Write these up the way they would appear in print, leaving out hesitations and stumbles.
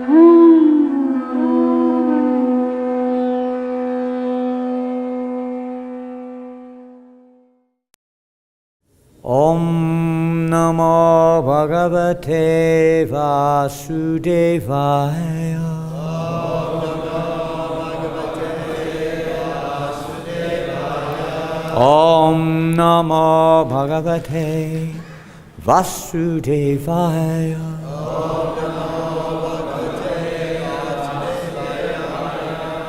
Om Namo Bhagavate Vasudevaya. Om Namo Bhagavate Vasudevaya.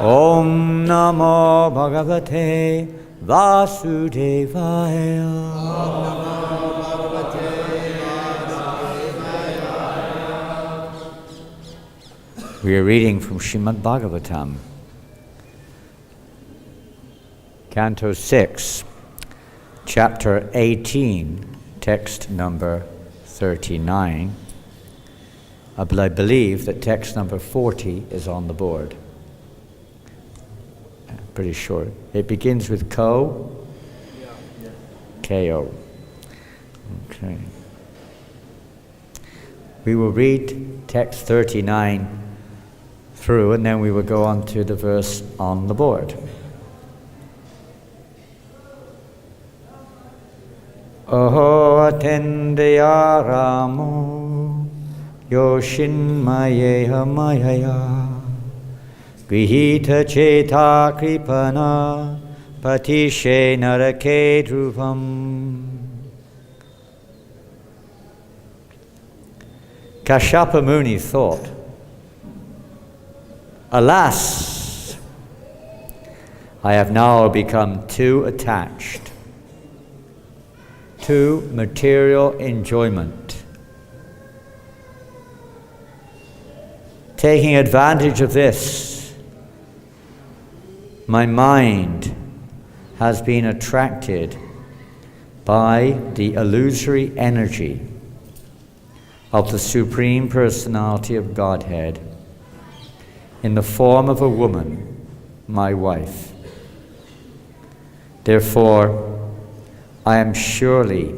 Om Namo Bhagavate Vasudevaya. We are reading from Srimad Bhagavatam, Canto 6, Chapter 18, text number 39. I believe that text number 40 is on the board. Pretty sure. It begins with Ko. K-O. Okay. We will read text 39 through, and then we will go on to the verse on the board. Oho atendaya ramo yoshinmayeha mayaya grihita cheta kripana patishe narake dhruvam. Kashyapa Muni thought, alas, I have now become too attached to material enjoyment. Taking advantage of this, my mind has been attracted by the illusory energy of the Supreme Personality of Godhead in the form of a woman, my wife. Therefore, I am surely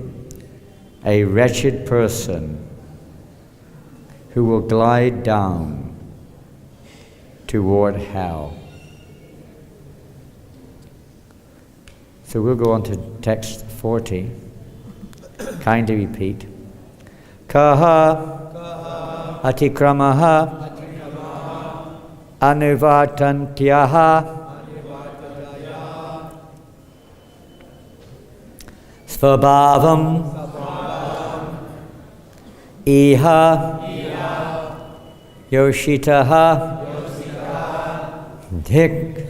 a wretched person who will glide down toward hell. So we'll go on to text 40. Kindly repeat. Kaha atikramaha anuvartantyaha svabhavam iha yoshitaha dik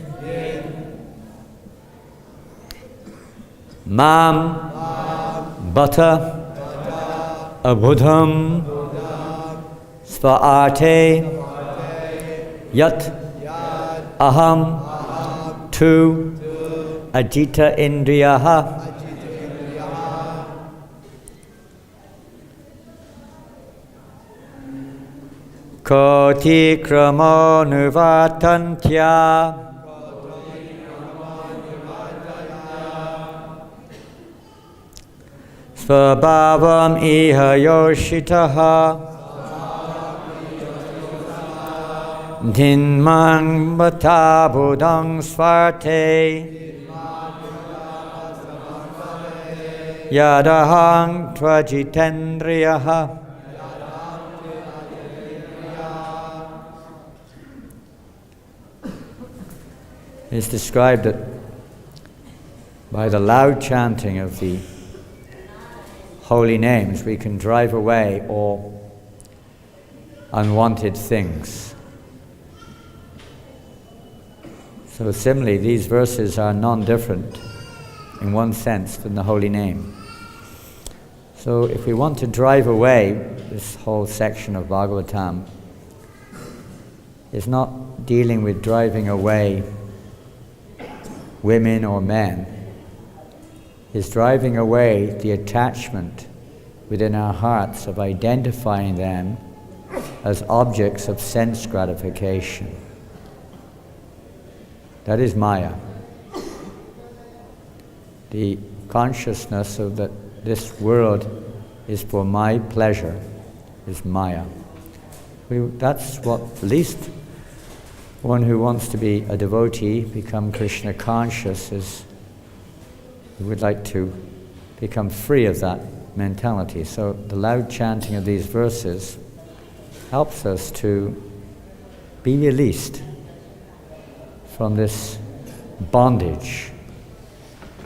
mam bata abudham svaate yat aham tu ajita indriyaha koti kramo nuvatantya svabhavam iha yoshitaha dhinmang bata budang svarte yadahang tvajitendriyaha. It's described that by the loud chanting of the holy names we can drive away all unwanted things. So similarly, these verses are non-different in one sense than the holy name. So if we want to drive away this whole section of Bhagavatam, it's not dealing with driving away women or men. It's driving away the attachment within our hearts of identifying them as objects of sense gratification. That is Maya. The consciousness of that this world is for my pleasure is Maya. That's what at least one who wants to be a devotee, become Krishna conscious, we would like to become free of that mentality. So the loud chanting of these verses helps us to be released from this bondage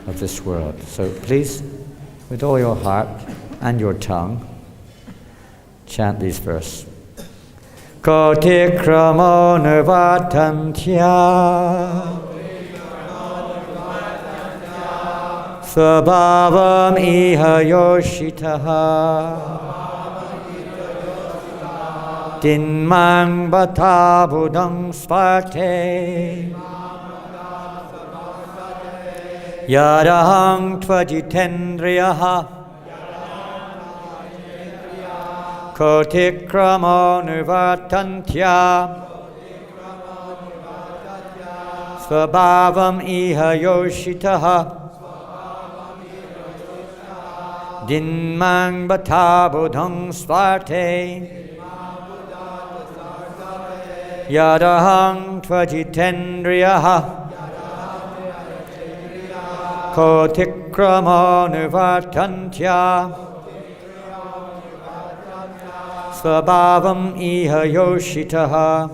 of this world. So please, with all your heart and your tongue, chant these verses. Kotikramo nirvatantya svabhavam iha yoshitaha dinmang bhata buddham svarte yadahang tvajitendriyaha kotikramo nirvatantya svabhavam iha yoshitaha dinmang bhata buddham svarte yadahang tvajitendriyaha kotikramo nirvatantya svabhavam iha yoshitaha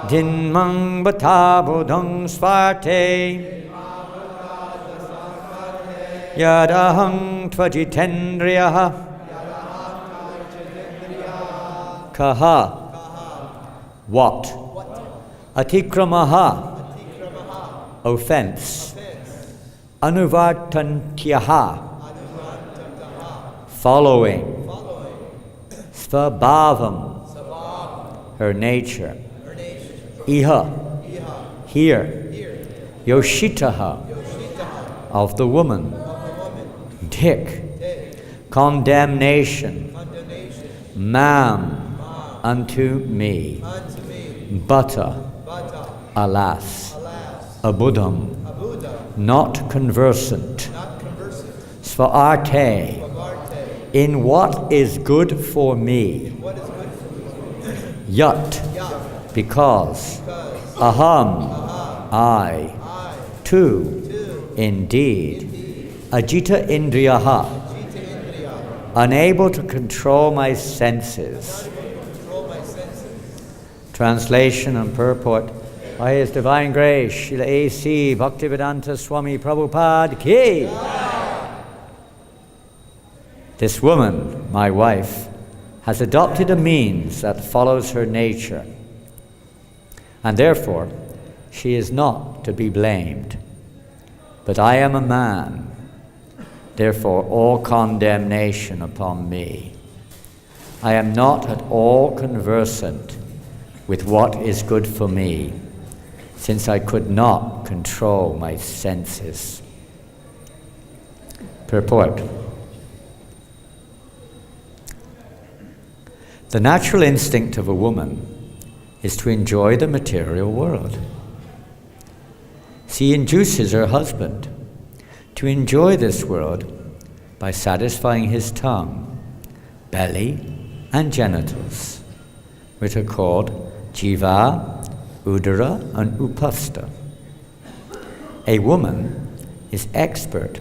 dinmang bhata buddham svarte yadahang tvajitendriyaha kaha, what? Atikramaha, offense. Anuvartantyaha, following. Svabhavam, her nature. Iha, here. Yoshitaha, of the woman. Dik, condemnation. Mam, unto me. Bhata, alas. Abuddham, not conversant. Svarte, in what is good for me. Yat, because. Aham, I. Tu, indeed. Ajita indriyaha, unable to control my senses. Translation and purport by His Divine Grace, Srila A.C. Bhaktivedanta Swami Prabhupada ki. This woman, my wife, has adopted a means that follows her nature, and therefore she is not to be blamed. But I am a man, therefore all condemnation upon me. I am not at all conversant with what is good for me, since I could not control my senses. Purport. The natural instinct of a woman is to enjoy the material world. She induces her husband to enjoy this world by satisfying his tongue, belly, and genitals, which are called jiva, udara, and upasta. A woman is expert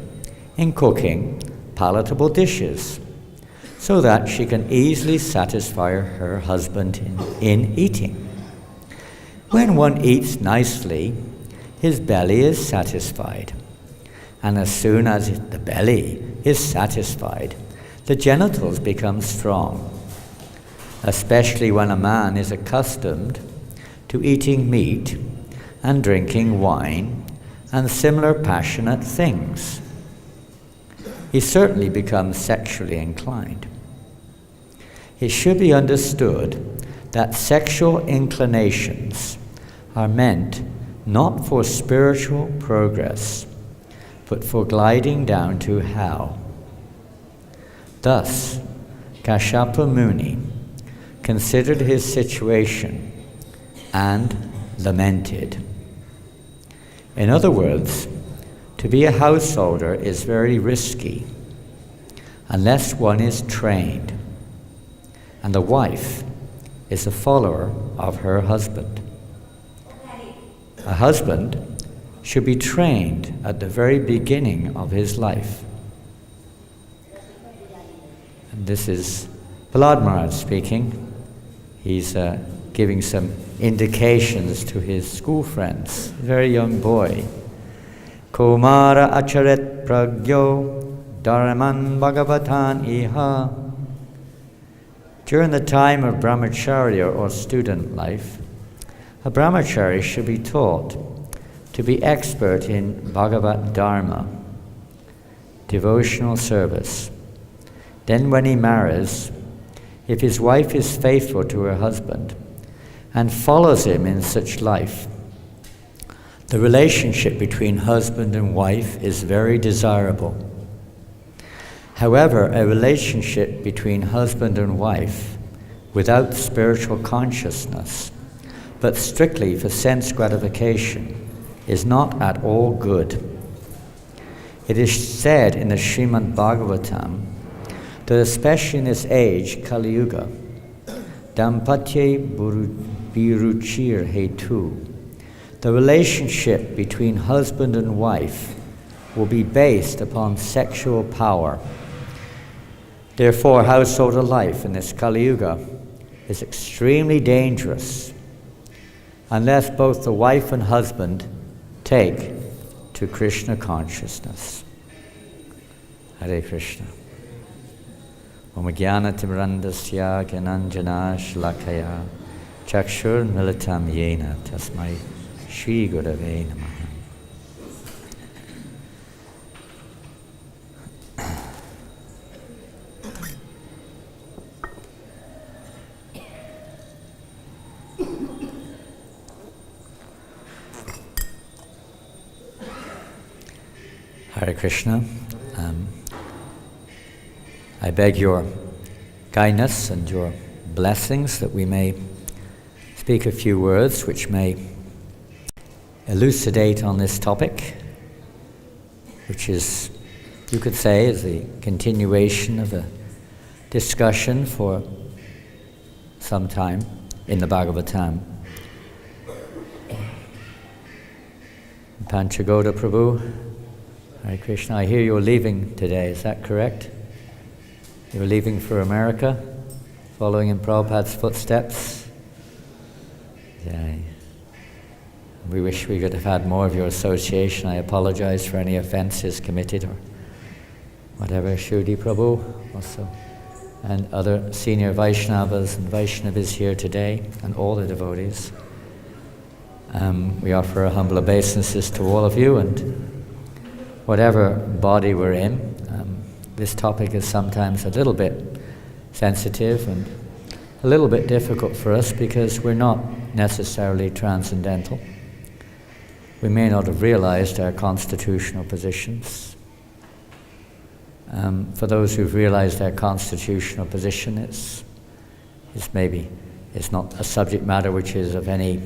in cooking palatable dishes so that she can easily satisfy her husband in eating. When one eats nicely, his belly is satisfied. And as soon as the belly is satisfied, the genitals become strong, especially when a man is accustomed to eating meat and drinking wine and similar passionate things. He certainly becomes sexually inclined. It should be understood that sexual inclinations are meant not for spiritual progress, but for gliding down to hell. Thus, Kashyapa Muni considered his situation and lamented. In other words, to be a householder is very risky unless one is trained. and the wife is a follower of her husband. A husband should be trained at the very beginning of his life. And this is Prahlad Maharaj speaking. He's giving some indications to his school friends. Very young boy. Kumara acharet pragyo dharman bhagavatan iha. During the time of brahmacharya or student life, a brahmachari should be taught to be expert in Bhagavad Dharma, devotional service. Then when he marries, if his wife is faithful to her husband and follows him in such life, the relationship between husband and wife is very desirable. However, a relationship between husband and wife without spiritual consciousness, but strictly for sense gratification, is not at all good. It is said in the Srimad Bhagavatam that especially in this age, Kali Yuga, Dampatye Biruchir Hetu, the relationship between husband and wife will be based upon sexual power. Therefore, household life in this Kali Yuga is extremely dangerous unless both the wife and husband take to Krishna consciousness. Hare Krishna. Om Jnana Timrandasya Gyananjana Shlakaya Chakshur Militam Yena Tasmai Shri Gurave Namaha. Hare Krishna. I beg your kindness and your blessings that we may speak a few words which may elucidate on this topic, which is, you could say, is the continuation of a discussion for some time in the Bhagavatam. Panchagoda Prabhu, Hare Krishna, I hear you're leaving today, is that correct? You're leaving for America, following in Prabhupada's footsteps? Yeah. We wish we could have had more of your association. I apologize for any offenses committed or whatever. Shuddhi Prabhu also, and other senior Vaishnavas and Vaishnavis here today, and all the devotees. We offer our humble obeisances to all of you, and whatever body we're in, this topic is sometimes a little bit sensitive and a little bit difficult for us because we're not necessarily transcendental. We may not have realized our constitutional positions. For those who've realized their constitutional position, it's not a subject matter which is of any,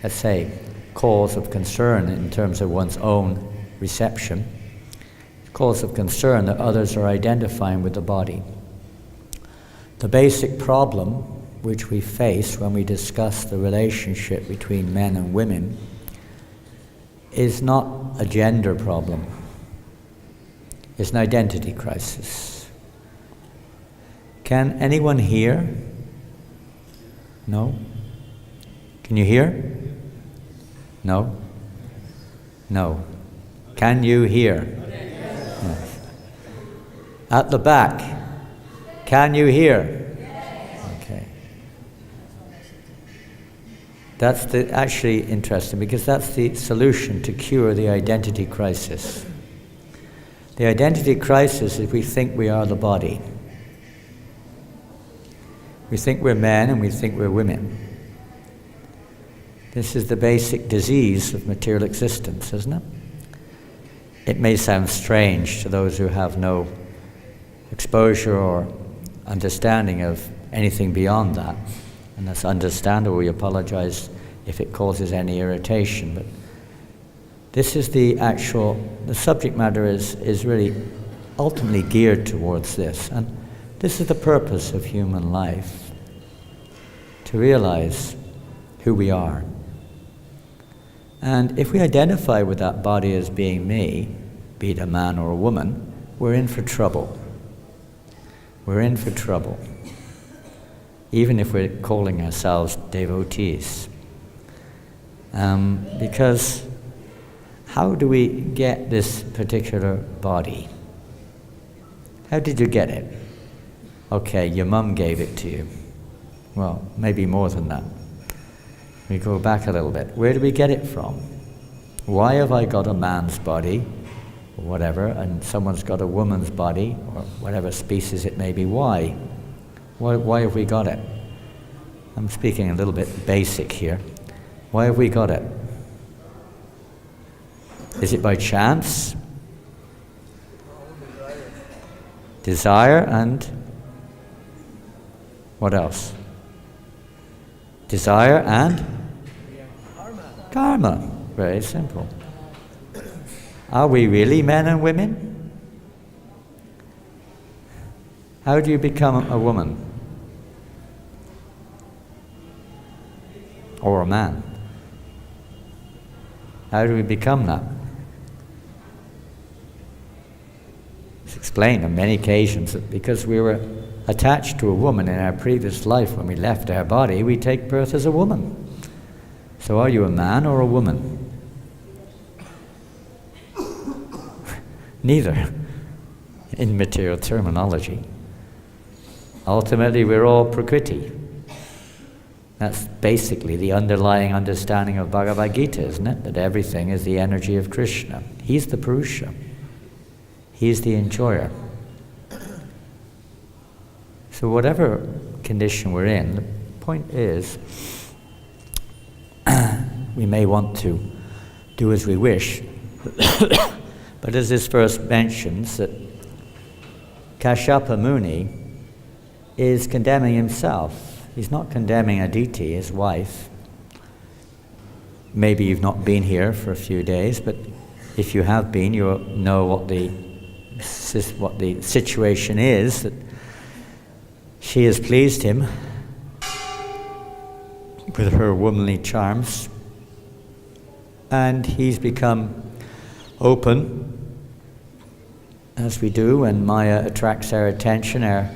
let's say, cause of concern in terms of one's own reception. Cause of concern that others are identifying with the body. The basic problem which we face when we discuss the relationship between men and women is not a gender problem. It's an identity crisis. Can anyone hear? No? Can you hear? No? No. Can you hear? Yes. At the back, can you hear? Okay. That's actually interesting because that's the solution to cure the identity crisis. The identity crisis is we think we are the body. We think we're men and we think we're women. This is the basic disease of material existence, isn't it? It may sound strange to those who have no exposure or understanding of anything beyond that, and that's understandable. We apologize if it causes any irritation, but this is the subject matter is really ultimately geared towards this, and This is the purpose of human life, to realize who we are. And if we identify with that body as being me, be it a man or a woman, we're in for trouble. We're in for trouble. Even if we're calling ourselves devotees. Because how do we get this particular body? How did you get it? Okay, your mum gave it to you. Well, maybe more than that. We go back a little bit. Where do we get it from? Why have I got a man's body, or whatever, and someone's got a woman's body, or whatever species it may be? Why? Why have we got it? I'm speaking a little bit basic here. Why have we got it? Is it by chance? Desire and what else? Desire and? Karma. Very simple. Are we really men and women? How do you become a woman? Or a man? How do we become that? It's explained on many occasions that because we were attached to a woman in our previous life, when we left our body, we take birth as a woman. So are you a man or a woman? Neither, in material terminology. Ultimately, we're all Prakriti. That's basically the underlying understanding of Bhagavad-Gita, isn't it? That everything is the energy of Krishna. He's the Purusha. He's the enjoyer. So whatever condition we're in, the point is, we may want to do as we wish, but as this verse mentions, that Kashyapa Muni is condemning himself. He's not condemning Aditi, his wife. Maybe you've not been here for a few days, but if you have been, you'll know what the situation is, that she has pleased him with her womanly charms, and he's become open, as we do when Maya attracts our attention. Our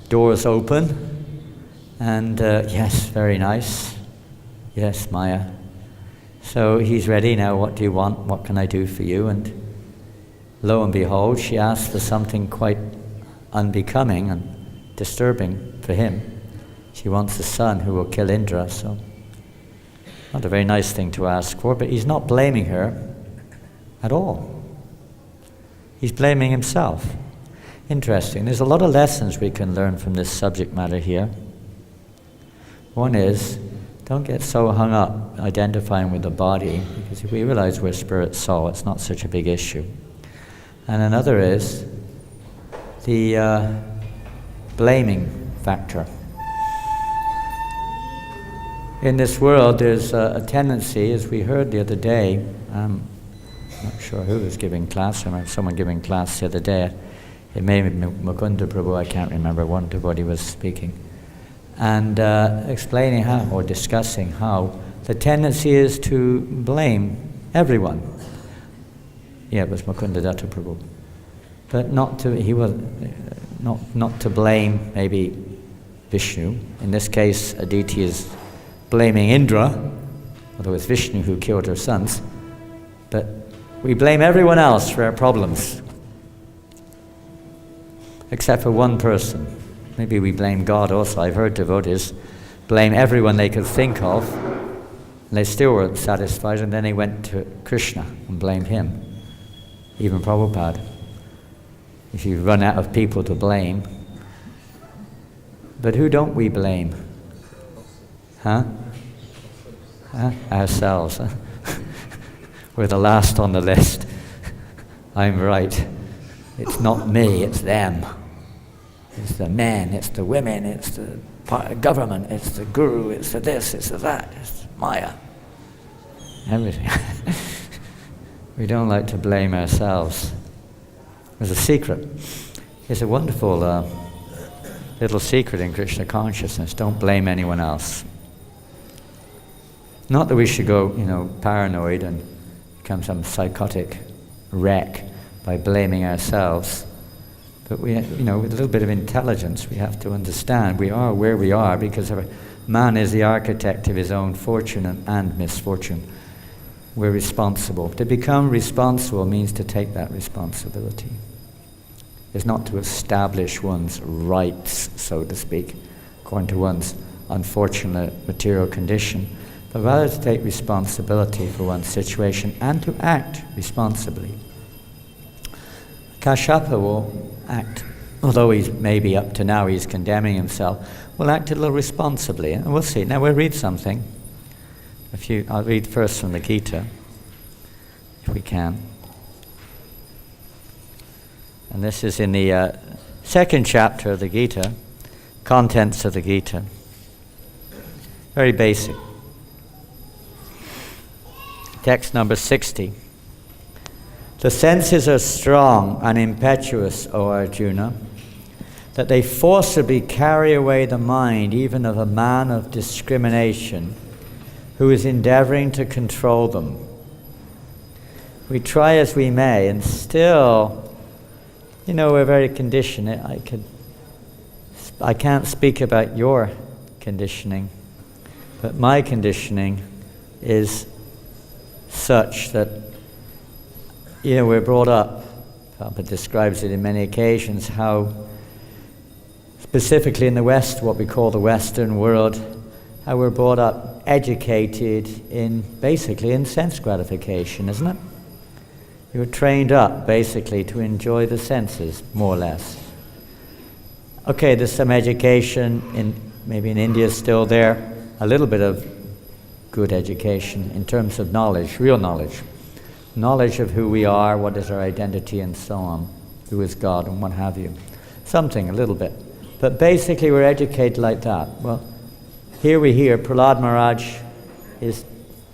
doors open, and yes, very nice. Yes, Maya. So he's ready now. What do you want? What can I do for you? And lo and behold, she asks for something quite unbecoming and disturbing for him. She wants a son who will kill Indra, so not a very nice thing to ask for, but he's not blaming her at all. He's blaming himself. Interesting. There's a lot of lessons we can learn from this subject matter here. One is, don't get so hung up identifying with the body, because if we realize we're spirit soul, it's not such a big issue. And another is the blaming factor. In this world, there's a tendency, as we heard the other day, I'm not sure who was giving class, I remember someone giving class the other day. It may have been Mukunda Prabhu, I can't remember, one devotee was speaking. And explaining how, or discussing how, the tendency is to blame everyone. Yeah, it was Mukunda Datta Prabhu. But not to blame maybe Vishnu. In this case, Aditi is blaming Indra, although it's Vishnu who killed her sons. But we blame everyone else for our problems, except for one person. Maybe we blame God also. I've heard devotees blame everyone they could think of, and they still weren't satisfied, and then they went to Krishna and blamed him. Even Prabhupada. If you run out of people to blame. But who don't we blame? Ourselves. We're the last on the list. I'm right. It's not me, it's them. It's the men, it's the women, it's the government, it's the guru, it's the this, it's the that, it's Maya. Everything. We don't like to blame ourselves. There's a secret. It's a wonderful little secret in Krishna consciousness. Don't blame anyone else. Not that we should go, paranoid and become some psychotic wreck by blaming ourselves. But we, with a little bit of intelligence, we have to understand we are where we are because man is the architect of his own fortune and misfortune. We're responsible. To become responsible means to take that responsibility. It's not to establish one's rights, so to speak, according to one's unfortunate material condition, but rather to take responsibility for one's situation and to act responsibly. Kashyapa will act, although he's maybe up to now he's condemning himself, will act a little responsibly, and we'll see. Now we'll read something. I'll read first from the Gita, if we can. And this is in the second chapter of the Gita, contents of the Gita. Very basic. Text number 60. The senses are strong and impetuous, O Arjuna, that they forcibly carry away the mind even of a man of discrimination who is endeavoring to control them. We try as we may, and still, we're very conditioned. I can't speak about your conditioning, but my conditioning is such that, we're brought up, Papa describes it in many occasions, how specifically in the West, what we call the Western world, how we're brought up educated basically in sense gratification, isn't it? You're trained up basically to enjoy the senses, more or less. Okay, there's some education maybe in India still there, a little bit of good education in terms of knowledge, real knowledge. Knowledge of who we are, what is our identity, and so on, who is God, and what have you. Something, a little bit. But basically we're educated like that. Well, here we hear Prahlad Maharaj is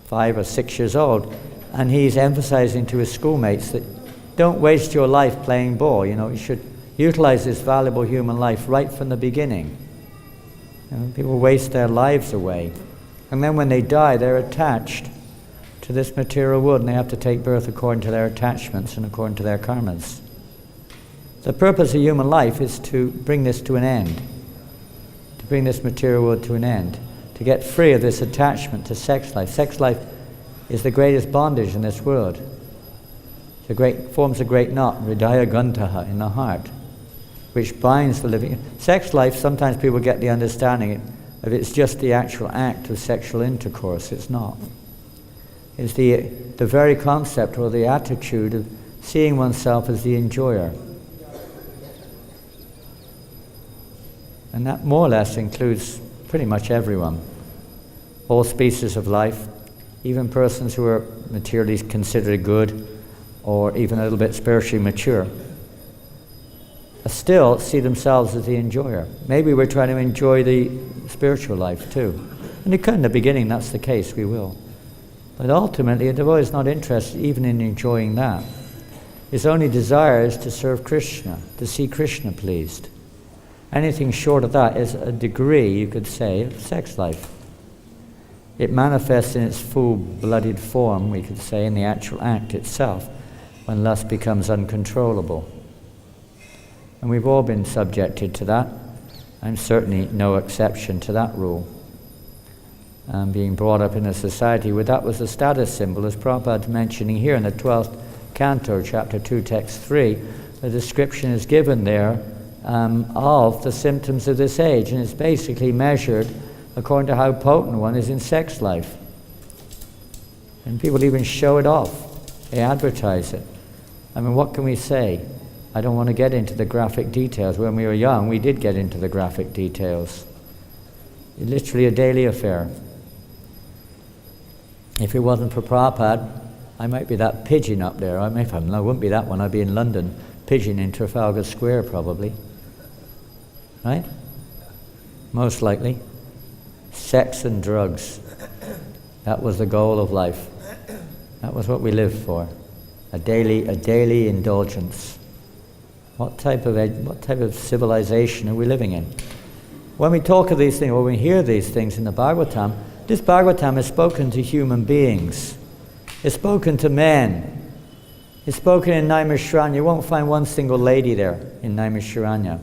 5 or 6 years old, and he's emphasizing to his schoolmates that don't waste your life playing ball. You should utilize this valuable human life right from the beginning. People waste their lives away. And then when they die, they're attached to this material world, and they have to take birth according to their attachments and according to their karmas. The purpose of human life is to bring this to an end, to bring this material world to an end, to get free of this attachment to sex life. Sex life is the greatest bondage in this world. Forms a great knot, hridaya gantaha, in the heart, which binds the living. Sex life, sometimes people get the understanding of it's just the actual act of sexual intercourse. It's not. It's the very concept or the attitude of seeing oneself as the enjoyer. And that more or less includes pretty much everyone. All species of life, even persons who are materially considered good or even a little bit spiritually mature, still see themselves as the enjoyer. Maybe we're trying to enjoy the spiritual life too. And it could in the beginning, that's the case, we will. But ultimately, a devotee is not interested even in enjoying that. His only desire is to serve Krishna, to see Krishna pleased. Anything short of that is a degree, you could say, of sex life. It manifests in its full-blooded form, we could say, in the actual act itself, when lust becomes uncontrollable. And we've all been subjected to that. I'm certainly no exception to that rule. Being brought up in a society where that was a status symbol, as Prabhupada's mentioning here in the 12th canto, chapter 2, text 3, the description is given there of the symptoms of this age, and it's basically measured according to how potent one is in sex life. And people even show it off. They advertise it. I mean, what can we say? I don't want to get into the graphic details. When we were young, we did get into the graphic details. It's literally a daily affair. If it wasn't for Prabhupada, I might be that pigeon up there. I wouldn't be that one. I'd be in London, pigeon in Trafalgar Square probably. Right? Most likely. Sex and drugs. That was the goal of life. That was what we lived for. A daily indulgence. What type of civilization are we living in? when we talk of these things, or we hear these things in the Bhagavatam, this Bhagavatam is spoken to human beings. It's spoken to men. It's spoken in Naimisharanya. You won't find one single lady there in Naimisharanya,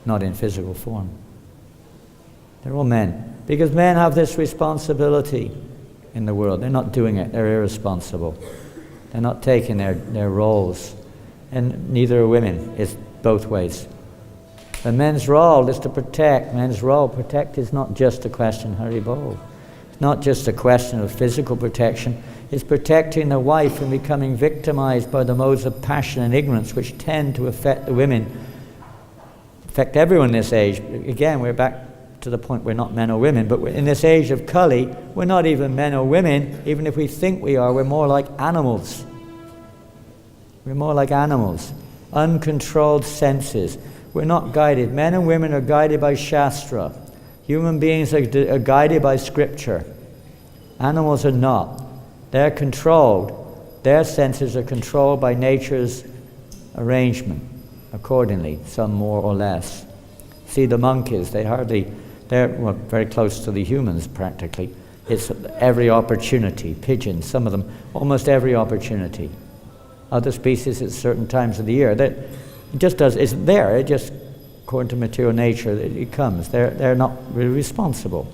not in physical form. They're all men. Because men have this responsibility in the world. They're not doing it. They're irresponsible. They're not taking their roles. And neither are women. It's both ways. The men's role is to protect. Men's role, protect, is not just a question, Haribol. It's not just a question of physical protection. It's protecting the wife from becoming victimized by the modes of passion and ignorance which tend to affect the women, affect everyone in this age. Again, we're back to the point we're not men or women, but in this age of Kali, we're not even men or women. Even if we think we are, we're more like animals. We're more like animals. Uncontrolled senses. We're not guided. Men and women are guided by Shastra. Human beings are guided by Scripture. Animals are not. They're controlled. Their senses are controlled by nature's arrangement accordingly, some more or less. See the monkeys, they're very close to the humans practically. It's every opportunity. Pigeons, some of them, almost every opportunity. Other species at certain times of the year. It's there, it just, according to material nature, it comes. They're not really responsible.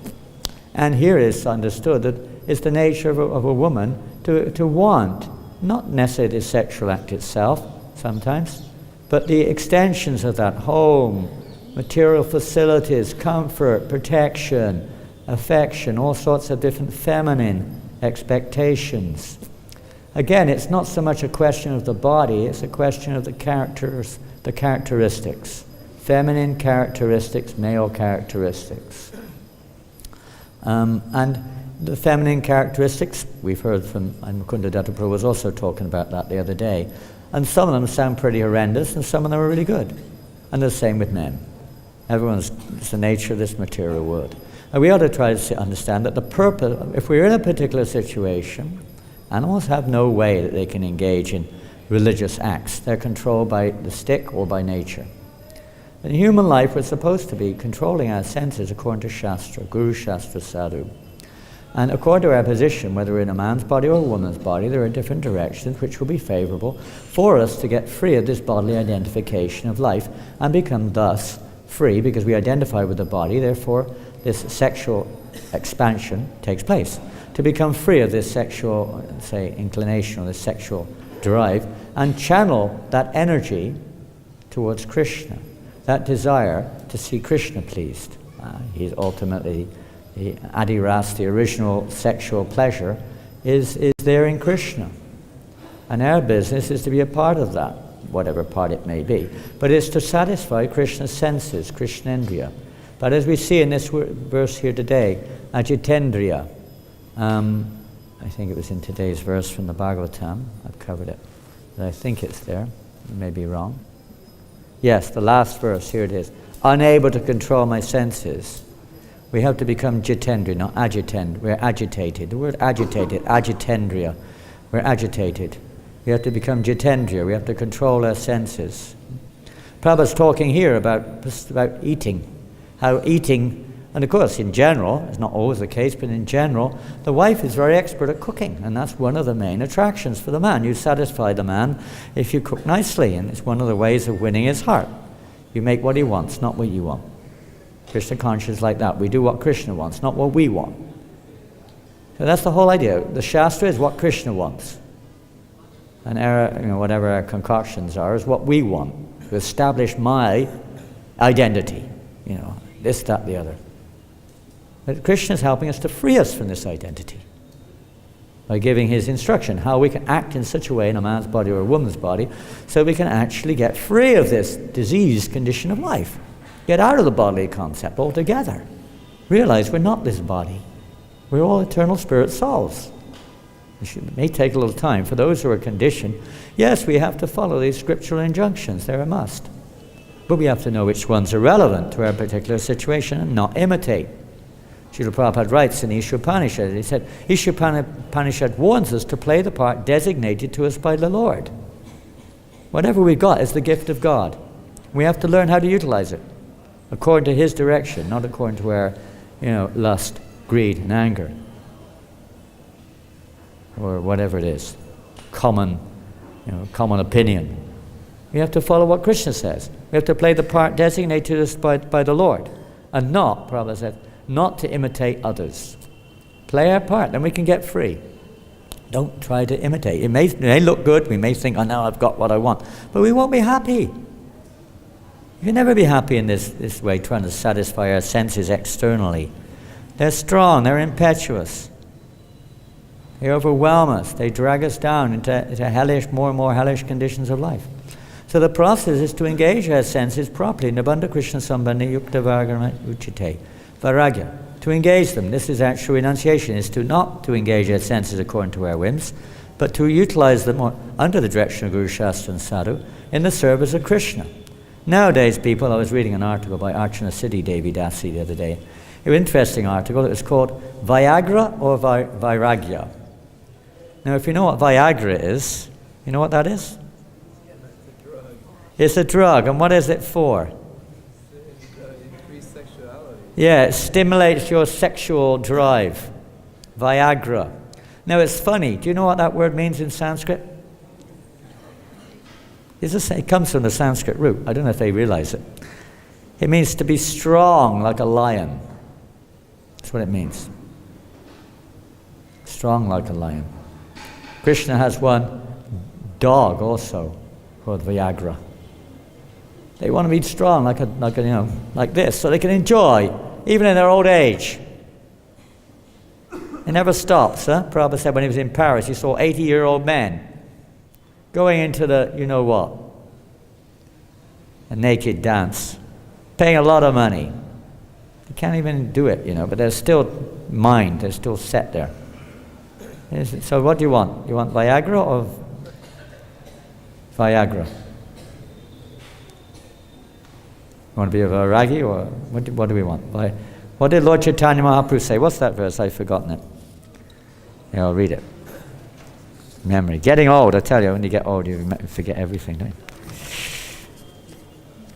And here is understood that it's the nature of a woman to want, not necessarily the sexual act itself, sometimes, but the extensions of that: home, material facilities, comfort, protection, affection, all sorts of different feminine expectations. Again, it's not so much a question of the body, it's a question of the characteristics. Feminine characteristics, male characteristics. And the feminine characteristics, we've heard from, and Kunda Dattaprabhu was also talking about that the other day, and some of them sound pretty horrendous and some of them are really good. And the same with men. It's the nature of this material world. And we ought to try to understand that the purpose, if we're in a particular situation, animals have no way that they can engage in religious acts. They're controlled by the stick or by nature. In human life, we're supposed to be controlling our senses according to Shastra, Guru Shastra Sadhu. And according to our position, whether we're in a man's body or a woman's body, there are different directions which will be favorable for us to get free of this bodily identification of life and become thus free, because we identify with the body, therefore this sexual expansion takes place. To become free of this sexual, say, inclination or this sexual drive, and channel that energy towards Krishna, that desire to see Krishna pleased. He's ultimately, the adiras, the original sexual pleasure, is there in Krishna. And our business is to be a part of that, whatever part it may be. But it's to satisfy Krishna's senses, Krishnendriya. But as we see in this verse here today, Ajitendriya, I think it was in today's verse from the Bhagavatam, I've covered it, but I think it's there, I may be wrong. Yes, the last verse, here it is. Unable to control my senses. We have to become jitendriya, not agitend. We're agitated. The word agitated, agitendriya. We're agitated. We have to become jitendriya. We have to control our senses. Prabhupada's talking here about eating. How eating, and of course in general, it's not always the case, but in general, the wife is very expert at cooking, and that's one of the main attractions for the man. You satisfy the man if you cook nicely, and it's one of the ways of winning his heart. You make what he wants, not what you want. Krishna conscious like that. We do what Krishna wants, not what we want. So that's the whole idea. The Shastra is what Krishna wants. And whatever our concoctions are is what we want, to establish my identity. This, that, the other. But Krishna is helping us to free us from this identity by giving his instruction, how we can act in such a way in a man's body or a woman's body so we can actually get free of this diseased condition of life. Get out of the bodily concept altogether. Realize we're not this body. We're all eternal spirit souls. It may take a little time. For those who are conditioned, yes, we have to follow these scriptural injunctions. They're a must. But we have to know which ones are relevant to our particular situation and not imitate. Srila Prabhupada writes in Ishopanishad, he said, Ishopanishad warns us to play the part designated to us by the Lord. Whatever we've got is the gift of God. We have to learn how to utilize it. according to his direction, not according to our, lust, greed, and anger, or whatever it is, common opinion. We have to follow what Krishna says. We have to play the part designated to us by the Lord, and not, Prabhupada said, not to imitate others. Play our part, then we can get free. Don't try to imitate. It may look good. We may think, oh, now I've got what I want, but we won't be happy. You can never be happy in this way, trying to satisfy our senses externally. They're strong. They're impetuous. They overwhelm us. They drag us down into hellish, more and more hellish conditions of life. So the process is to engage our senses properly. Nabandha Krishna Sambandhi Yukta Vargana Uchite. Vairagya. To engage them. This is actual renunciation, is to not to engage our senses according to our whims, but to utilize them under the direction of Guru Shastra and Sadhu in the service of Krishna. Nowadays, people, I was reading an article by Archana Siddhi Devi Dasi the other day. An interesting article. It was called Viagra or Vairagya. Now, if you know what Viagra is, you know what that is? It's a drug. And what is it for? Increased sexuality. Yeah, it stimulates your sexual drive. Viagra. Now, it's funny. Do you know what that word means in Sanskrit? It comes from the Sanskrit root. I don't know if they realize it. It means to be strong like a lion. That's what it means. Strong like a lion. Krishna has one dog also called Viagra. They want to be strong like this, so they can enjoy, even in their old age. It never stops, huh? Prabhupada said when he was in Paris, he saw 80-year-old men going into the, a naked dance, paying a lot of money. They can't even do it, but they're still they're still set there. So what do you want? You want Viagra or Viagra? You want to be a Vairagi, or what do we want? What did Lord Chaitanya Mahaprabhu say? What's that verse? I've forgotten it. Yeah, I'll read it. Memory. Getting old, I tell you, when you get old, you forget everything, don't you?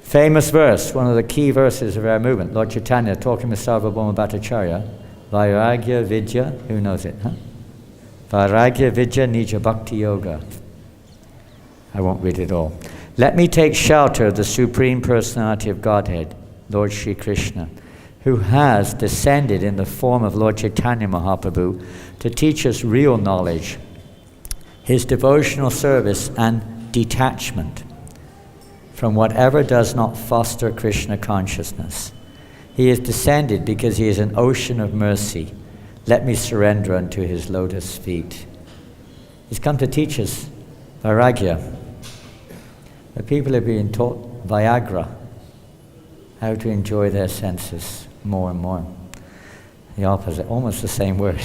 Famous verse, one of the key verses of our movement. Lord Chaitanya talking with Sarvabhauma Bhattacharya. Vairagya Vidya, who knows it, huh? Vairagya Vidya Nija bhakti-yoga. I won't read it all. Let me take shelter of the Supreme Personality of Godhead, Lord Shri Krishna, who has descended in the form of Lord Chaitanya Mahaprabhu to teach us real knowledge, his devotional service and detachment from whatever does not foster Krishna consciousness. He is descended because he is an ocean of mercy. Let me surrender unto his lotus feet. He's come to teach us Vairagya. The people are being taught Viagra, how to enjoy their senses more and more. The opposite, almost the same word.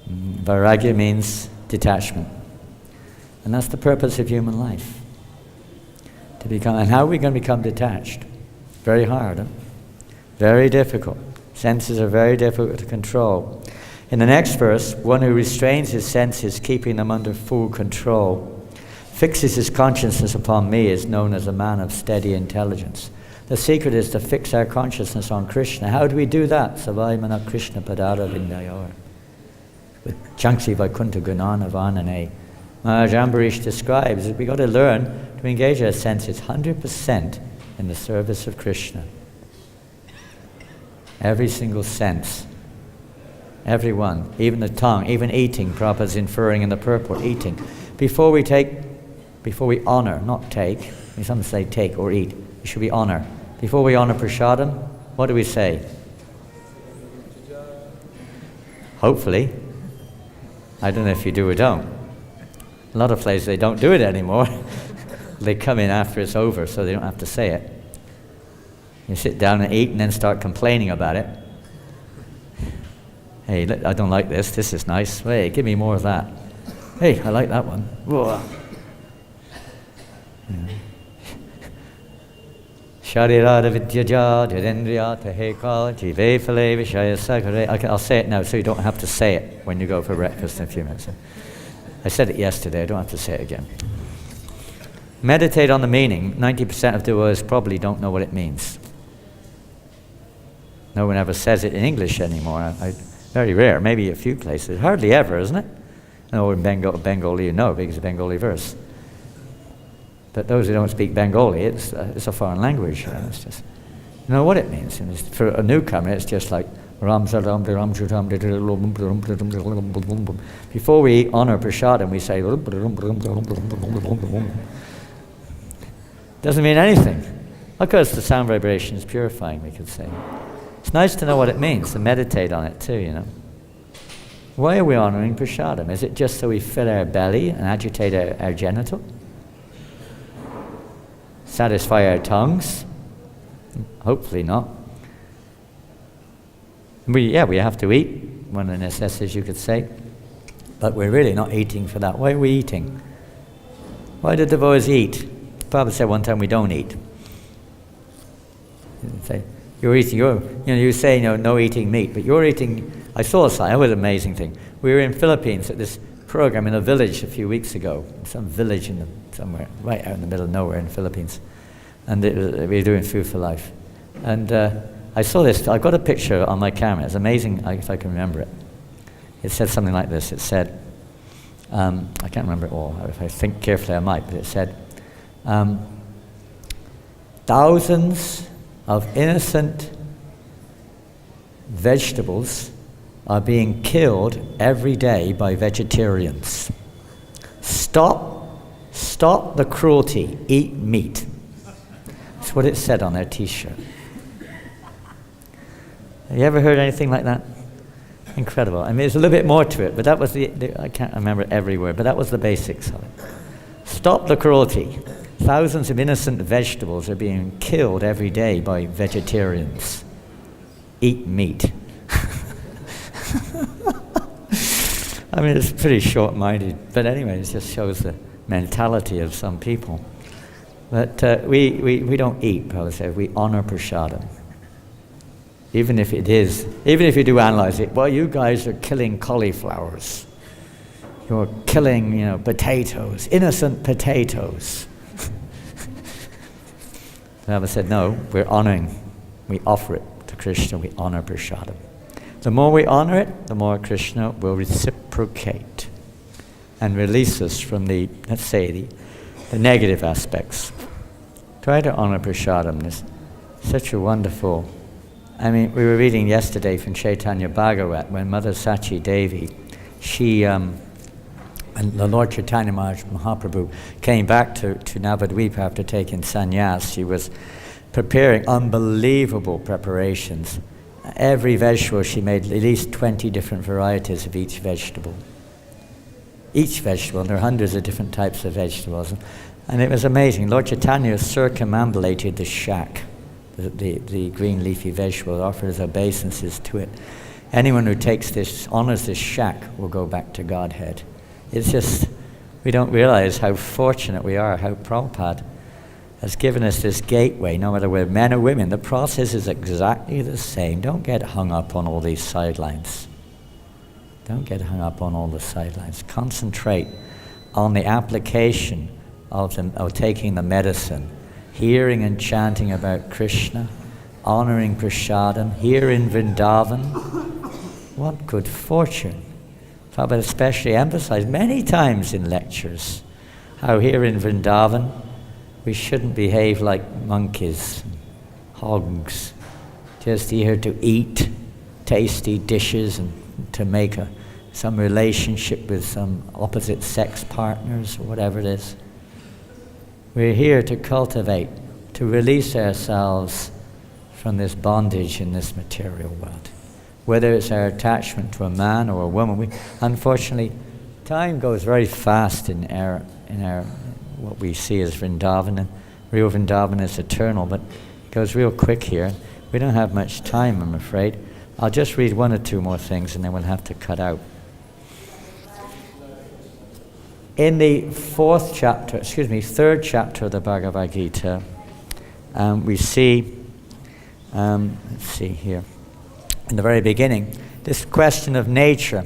Vairagya means detachment. And that's the purpose of human life. And how are we going to become detached? Very hard, huh? Very difficult. Senses are very difficult to control. In the next verse, one who restrains his senses, keeping them under full control, fixes his consciousness upon me, is known as a man of steady intelligence. The secret is to fix our consciousness on Krishna. How do we do that? Savaimana Krishna Padara Vindayor. With Chanksi Vaikuntha Gunana Vanane. Maharaj Ambarish describes that we've got to learn to engage our senses 100% in the service of Krishna. Every single sense. Every one. Even the tongue. Even eating. Prabhupada's inferring in the purport. Eating. Before we honor, not take. Some say take or eat. It should be honor. Before we honor prasadam, what do we say? Hopefully. I don't know if you do or don't. A lot of places they don't do it anymore. They come in after it's over, so they don't have to say it. You sit down and eat and then start complaining about it. Hey, I don't like this. This is nice. Hey, give me more of that. Hey, I like that one. Whoa. Sharirada vidyaja jadendriya taheka jive phale vishaya sagare. I'll say it now so you don't have to say it when you go for breakfast in a few minutes. I said it yesterday, I don't have to say it again. Meditate on the meaning. 90% of the words probably don't know what it means. No one ever says it in English anymore. Very rare, maybe a few places. Hardly ever, isn't it? No, in Bengali you know, because it's a Bengali verse. But those who don't speak Bengali, it's a foreign language. It's just, you know what it means. And for a newcomer, it's just like before we honor prasadam, we say doesn't mean anything. Of course, the sound vibration is purifying, we could say. It's nice to know what it means, to meditate on it too, you know. Why are we honoring prasadam? Is it just so we fill our belly and agitate our genital? Satisfy our tongues? Hopefully not. We have to eat, one of the necessities you could say, but we're really not eating for that. Why are we eating? Why do devotees eat? Prabhupada said one time we don't eat. Say, you're eating, you say no eating meat, but you're eating. I saw a sign, it was an amazing thing. We were in Philippines at this program in a village a few weeks ago, some village somewhere, right out in the middle of nowhere in the Philippines. And we were doing Food for Life. And I saw this, I got a picture on my camera, it's amazing if I can remember it. It said something like this, it said, I can't remember it all, if I think carefully I might, but it said, thousands of innocent vegetables are being killed every day by vegetarians. Stop the cruelty, eat meat. That's what it said on their t-shirt. Have you ever heard anything like that? Incredible. I mean, there's a little bit more to it, but that was I can't remember every word, but that was the basics of it. Stop the cruelty. Thousands of innocent vegetables are being killed every day by vegetarians. Eat meat. I mean, it's pretty short-minded, but anyway, it just shows the mentality of some people. But we don't eat, Prabhupada said, we honor prasadam. Even if you do analyze it, well, you guys are killing cauliflowers. You're killing, potatoes, innocent potatoes. Prabhupada said, no, we're honoring, we offer it to Krishna, we honor prasadam. The more we honor it, the more Krishna will reciprocate and release us from the negative aspects. Try to honor prasadam. It's such a wonderful. I mean, we were reading yesterday from Chaitanya Bhagavat when Mother Sachi Devi, and the Lord Chaitanya Mahaprabhu came back to Navadvipa after taking sannyas. She was preparing unbelievable preparations. Every vegetable, she made at least 20 different varieties of each vegetable. Each vegetable, and there are hundreds of different types of vegetables. And it was amazing. Lord Chaitanya circumambulated the shack, the green leafy vegetable, offers obeisances to it. Anyone who takes this, honors this shack, will go back to Godhead. It's just, we don't realize how fortunate we are, how Prabhupada has given us this gateway, no matter we're men or women. The process is exactly the same. Don't get hung up on all these sidelines. Don't get hung up on all the sidelines. Concentrate on the application of taking the medicine, hearing and chanting about Krishna, honoring prasadam, here in Vrindavan. What good fortune. Prabhupada especially emphasized many times in lectures how here in Vrindavan we shouldn't behave like monkeys, hogs, just here to eat tasty dishes and to make some relationship with some opposite sex partners or whatever it is. We're here to cultivate, to release ourselves from this bondage in this material world. Whether it's our attachment to a man or a woman, unfortunately, time goes very fast in our what we see as Vrindavan, and real Vrindavan is eternal, but it goes real quick here. We don't have much time, I'm afraid. I'll just read one or two more things and then we'll have to cut out. In the third chapter of the Bhagavad-Gita, we see, let's see here, in the very beginning, this question of nature.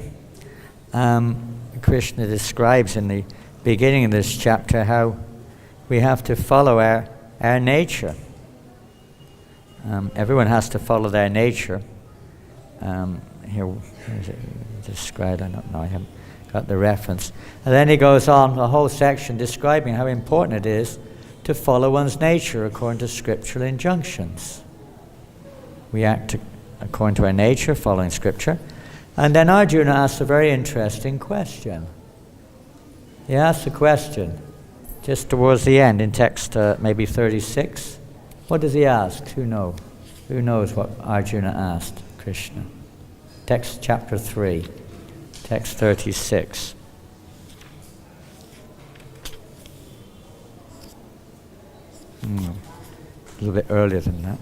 Krishna describes in the beginning of this chapter how we have to follow our nature. Everyone has to follow their nature. Here is it described? I don't know. I haven't got the reference. And then he goes on a whole section describing how important it is to follow one's nature according to scriptural injunctions. We act according to our nature, following scripture. And then Arjuna asks a very interesting question. He asks a question just towards the end in text maybe 36. What does he ask? Who knows? Who knows what Arjuna asked Krishna? Text chapter 3, text 36. A little bit earlier than that.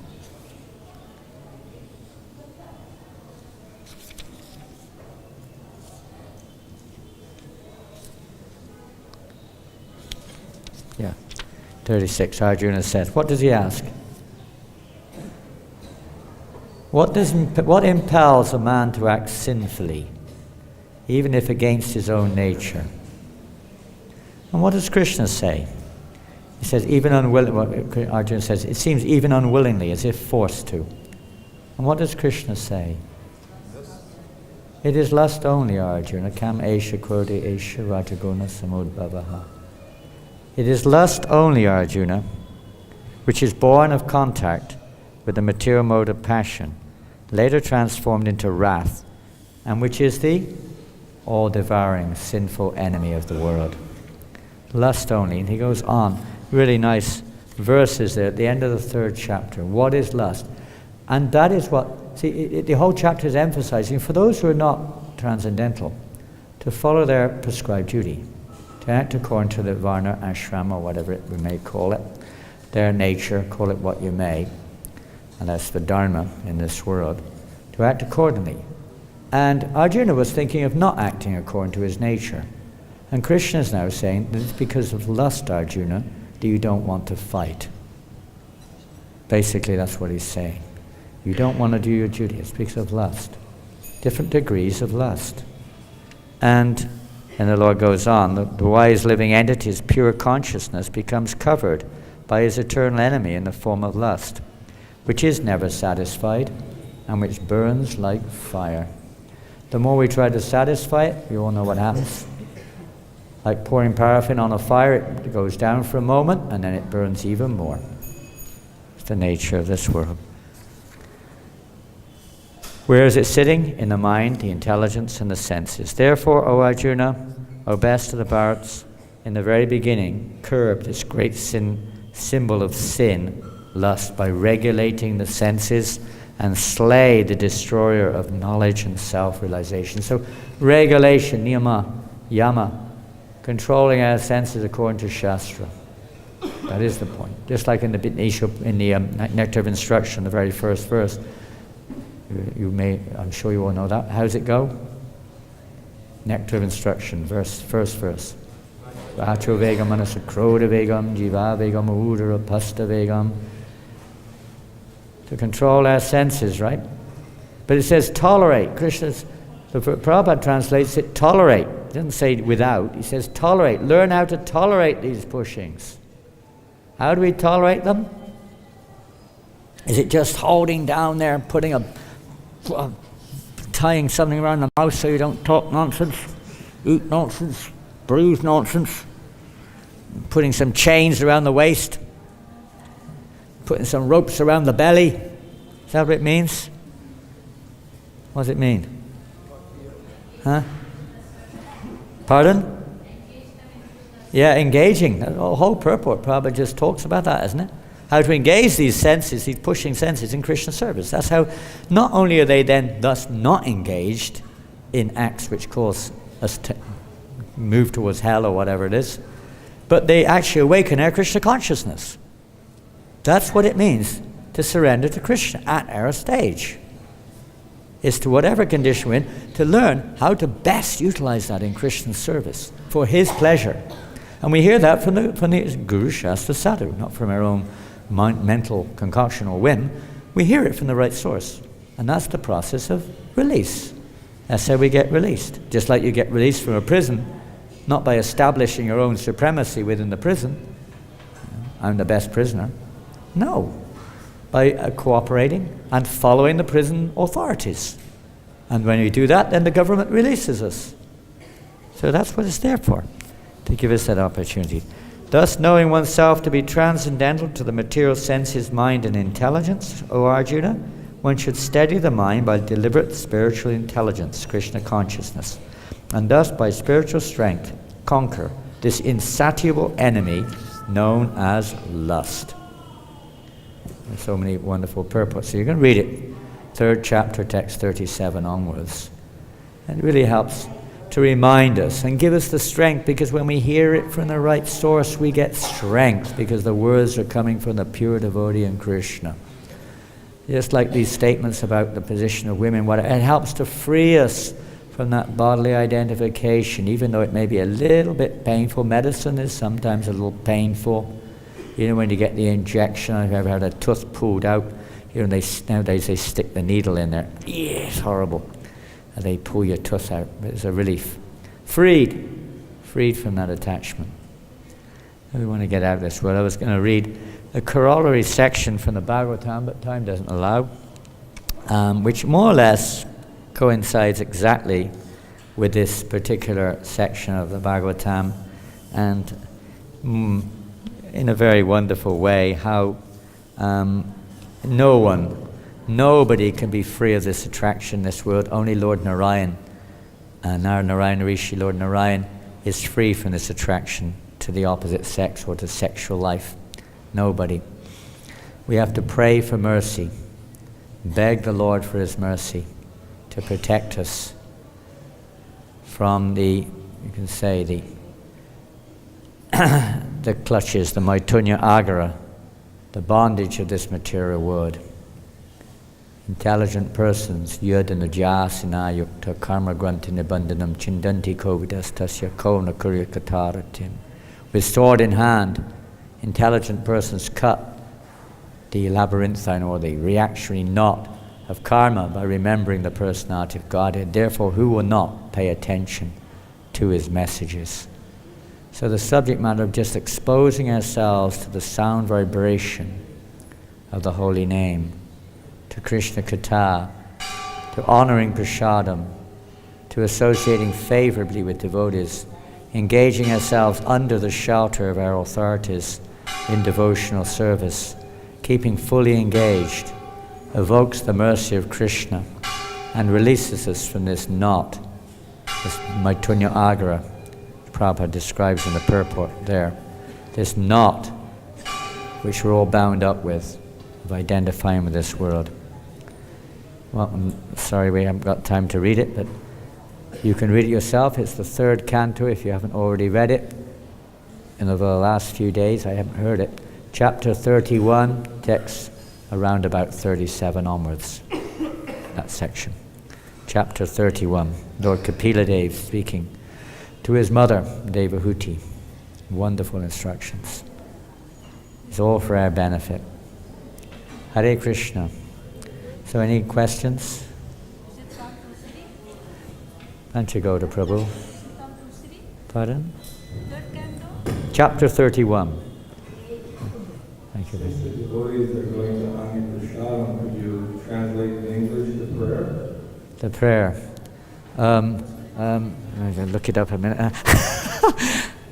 Yeah, 36, Arjuna says. What does he ask? What impels a man to act sinfully, even if against his own nature? And what does Krishna say? He says, even unwillingly, Arjuna says, it seems even unwillingly, as if forced to. And what does Krishna say? It is lust only, Arjuna. Kam esha krodha esha rajaguna samudbhavaha. It is lust only, Arjuna, which is born of contact with the material mode of passion, later transformed into wrath, and which is the all-devouring, sinful enemy of the world. Lust only. And he goes on, really nice verses there at the end of the 3rd chapter. What is lust? And that is what, the whole chapter is emphasizing, for those who are not transcendental, to follow their prescribed duty, to act according to the varna, ashrama, whatever we may call it, their nature, call it what you may, and that's the dharma in this world, to act accordingly. And Arjuna was thinking of not acting according to his nature. And Krishna is now saying that it's because of lust, Arjuna, that you don't want to fight. Basically, that's what he's saying. You don't want to do your duty. It's because of lust. Different degrees of lust. And the Lord goes on, the wise living entity's pure consciousness becomes covered by his eternal enemy in the form of lust, which is never satisfied and which burns like fire. The more we try to satisfy it, you all know what happens. Like pouring paraffin on a fire, it goes down for a moment and then it burns even more. It's the nature of this world. Where is it sitting? In the mind, the intelligence, and the senses. Therefore, O Arjuna, O best of the Bharats, in the very beginning, curb this great symbol of sin, lust, by regulating the senses and slay the destroyer of knowledge and self-realization. So, regulation, niyama, yama, controlling our senses according to Shastra. That is the point. Just like in the Nectar of Instruction, the very first verse. I'm sure you all know that. How's it go? Nectar of Instruction, first verse. Vacho vegam manasa krodha vegam, jiva vegam udara pasta vegam. To control our senses, right? But it says tolerate. Prabhupada translates it tolerate. He doesn't say without. He says tolerate. Learn how to tolerate these pushings. How do we tolerate them? Is it just holding down there and putting tying something around the mouth so you don't talk nonsense, eat nonsense, breathe nonsense, putting some chains around the waist, putting some ropes around the belly? Is that what it means? What does it mean? Huh? Pardon? Yeah, engaging. The whole purport probably just talks about that, isn't it? How to engage these senses, these pushing senses in Krishna service. That's how, not only are they then thus not engaged in acts which cause us to move towards hell or whatever it is, but they actually awaken our Krishna consciousness. That's what it means to surrender to Krishna at our stage. Is to whatever condition we're in, to learn how to best utilize that in Krishna service for his pleasure. And we hear that from the Guru Shastra Sadhu, not from our own mental concoction or whim. We hear it from the right source. And that's the process of release. That's how we get released. Just like you get released from a prison, not by establishing your own supremacy within the prison. I'm the best prisoner. No. By cooperating and following the prison authorities. And when we do that, then the government releases us. So that's what it's there for, to give us that opportunity. Thus, knowing oneself to be transcendental to the material senses, mind, and intelligence, O Arjuna, one should steady the mind by deliberate spiritual intelligence, Krishna consciousness, and thus by spiritual strength conquer this insatiable enemy known as lust. There's so many wonderful purports. So you can read it, 3rd chapter, text 37 onwards. And it really helps to remind us and give us the strength, because when we hear it from the right source, we get strength, because the words are coming from the pure devotee in Krishna. Just like these statements about the position of women, it helps to free us from that bodily identification, even though it may be a little bit painful. Medicine is sometimes a little painful. You know, when you get the injection, I've ever had a tooth pulled out, you know, nowadays they stick the needle in there. Yeah, it's horrible. And they pull your tooth out. It's a relief. Freed from that attachment. We want to get out of this world. I was going to read a corollary section from the Bhagavad-Gita, but time doesn't allow, which more or less coincides exactly with this particular section of the Bhagavad-Gita, and in a very wonderful way, how nobody can be free of this attraction in this world. Only Lord Narayan, Narayana Rishi, Lord Narayan, is free from this attraction to the opposite sex or to sexual life. Nobody. We have to pray for mercy, beg the Lord for His mercy to protect us from the clutches, the Maitunya Agara, the bondage of this material world. Intelligent persons, yudana jasina yukta karma granti nibandhanam chindanti kovidas tasya kona kurya kataratim. With sword in hand, intelligent persons cut the labyrinthine or the reactionary knot of karma by remembering the personality of Godhead. Therefore, who will not pay attention to His messages? So the subject matter of just exposing ourselves to the sound vibration of the holy name, to Krishna Katha, to honoring prasadam, to associating favorably with devotees, engaging ourselves under the shelter of our authorities in devotional service, keeping fully engaged, evokes the mercy of Krishna and releases us from this knot, this Maitunya Agara, Prabhupada describes in the purport there, this knot which we're all bound up with, of identifying with this world. Well, I'm sorry we haven't got time to read it, but you can read it yourself. It's the 3rd canto if you haven't already read it. And over the last few days I haven't heard it. Chapter 31, text around about 37 onwards, that section. Chapter 31, Lord Kapila Dev speaking to his mother, Devahuti. Wonderful instructions. It's all for our benefit. Hare Krishna. So any questions? Is it Kanpur City? Panchagoda Prabhu. Kanpur City? Pardon? 3rd canto? Chapter 31. Thank you. Since the devotees are going to Anya Prasadam, could you translate in English the prayer? The prayer. I'm going to look it up a minute.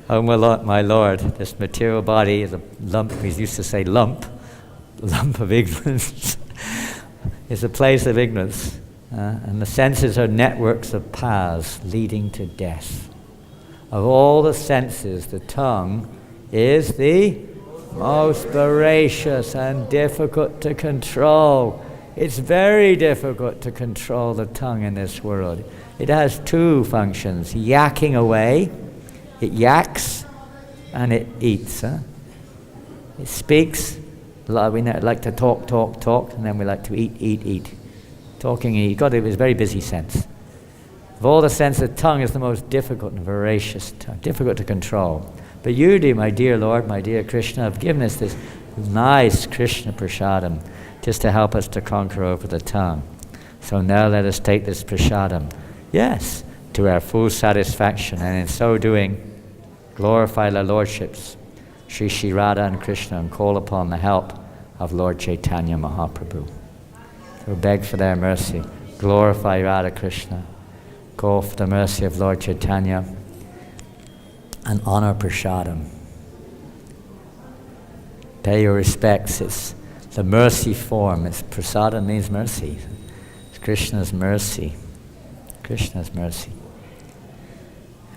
Oh my Lord, this material body is a lump, we used to say lump of ignorance. It's a place of ignorance. And the senses are networks of paths leading to death. Of all the senses, the tongue is the most voracious and difficult to control. It's very difficult to control the tongue in this world. It has 2 functions, yakking away. It yaks and it eats. It speaks. We like to talk, and then we like to eat. Talking and eat. God, it was a very busy sense. Of all the senses, the tongue is the most difficult and voracious, difficult to control. But you, dear, my dear Lord, my dear Krishna, have given us this nice Krishna prasadam just to help us to conquer over the tongue. So now let us take this prasadam, yes, to our full satisfaction, and in so doing, glorify the Lordships, Shri Shri Radha and Krishna and call upon the help of Lord Chaitanya Mahaprabhu. So beg for their mercy. Glorify Radha Krishna. Call for the mercy of Lord Chaitanya and honor Prasadam. Pay your respects. It's the mercy form. It's Prasadam means mercy. It's Krishna's mercy. Krishna's mercy.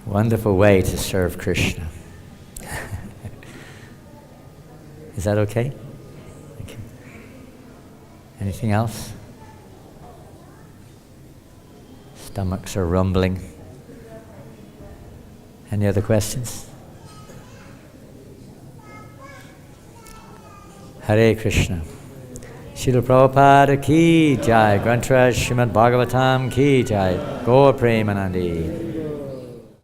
Wonderful way to serve Krishna. Is that okay? Thank you. Anything else? Stomachs are rumbling. Any other questions? Hare Krishna. Srila Prabhupada ki jai. Grantaraj Srimad Bhagavatam ki jai. Gaur Premanandi.